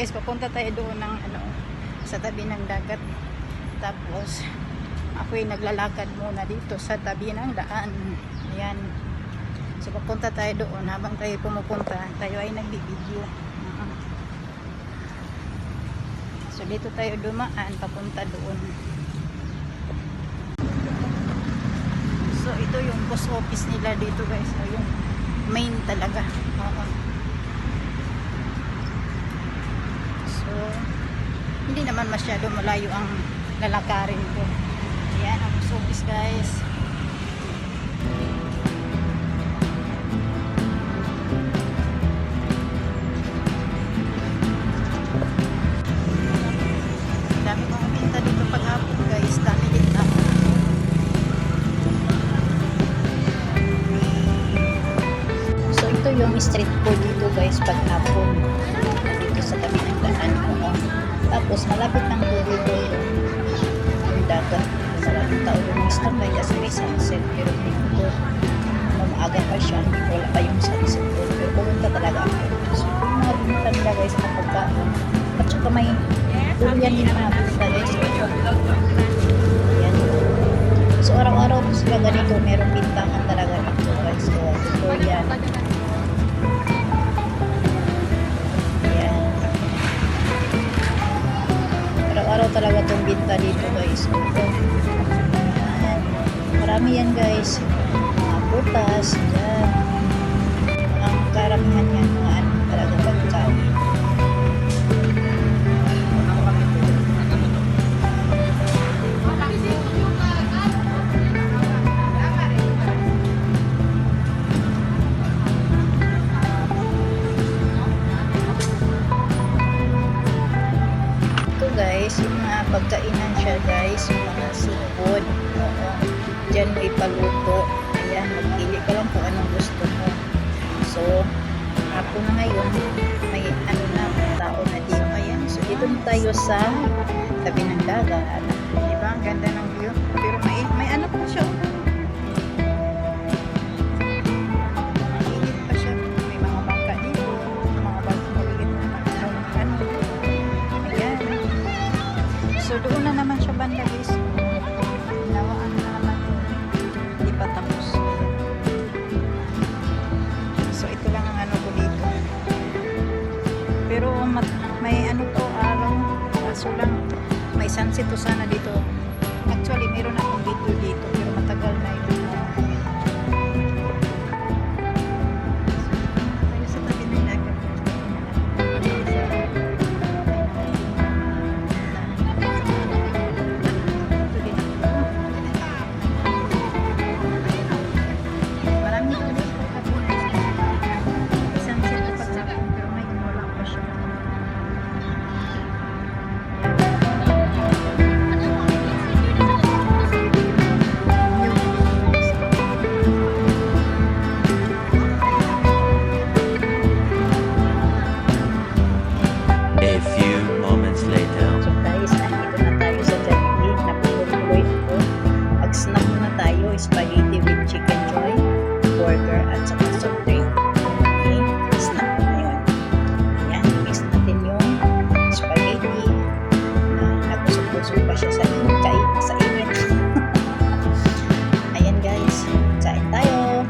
guys, papunta tayo doon ng sa tabi ng dagat. Tapos ako'y naglalakad muna dito sa tabi ng daan. Ayan. So papunta tayo doon. Habang tayo pumupunta, tayo ay nagbibideo. So dito tayo dumaan papunta doon. So ito yung post office nila dito guys. So yung main talaga. So hindi naman masyado malayo ang lalakarin ko. Ayan ang post office guys. Dami kong pinta dito paghapon guys. Dami dito. So ito yung street food dito guys paghapon. Dito sa tabi ng daan. Tapos malapit ng dito yung dagat. Maraming tao yung standby kasi may sunset. Pero dito maaga pa siya. Wala pa yung sunset. Pero pumunta talaga ako. So yung mga pinta nila guys na pagkain. At saka may durian din mga pinta guys. Ayan. So araw-araw po sila ganito. Merong bintangan talaga dito guys. So durian. Araw talaga itong binta dito guys. Marami yan guys. Mga putas. Yan. Ang karamihan yan. Mga ano talaga pagkain. Guys, yung mga pagkainan siya guys, yung mga seafood. Diyan may paluto. Ayan, magpili ka lang kung anong gusto mo. So, ako na ngayon, may ano na, tao na dito. Ayan, so dito na tayo sa tabi ng dagat. Diba? Ang ganda ng view. Pero may ano po siya. Mainit pa siya. May mga bangka dito. Mga bangka maliit na ano. Ayan. So doon na naman siya banda guys. Nawaan na naman. Hindi pa tapos. So ito lang ang ano ko dito. Pero may ano to araw. Kaso lang may sunset to sana dito. Actually meron akong video dito pero matagal na ito. Spaghetti with chicken joy, burger, at saka soft drink. Okay, snack na yun. Ayan, mix natin yung spaghetti na nagusok-gusok pa siya sa init. Ayan guys, kain tayo.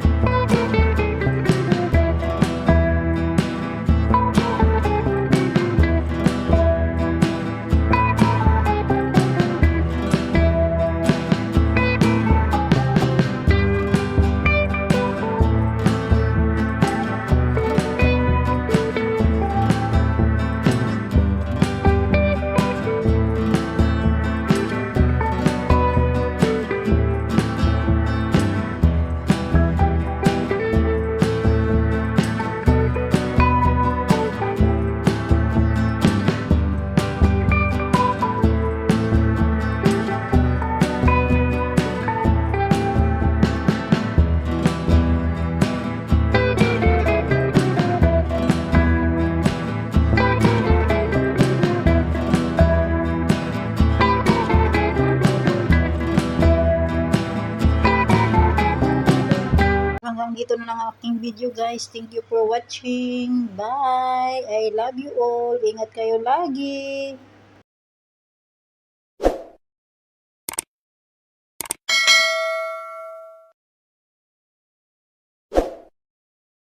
hanggang dito na lang ang aking video guys. Thank you for watching. Bye! I love you all. Ingat kayo lagi.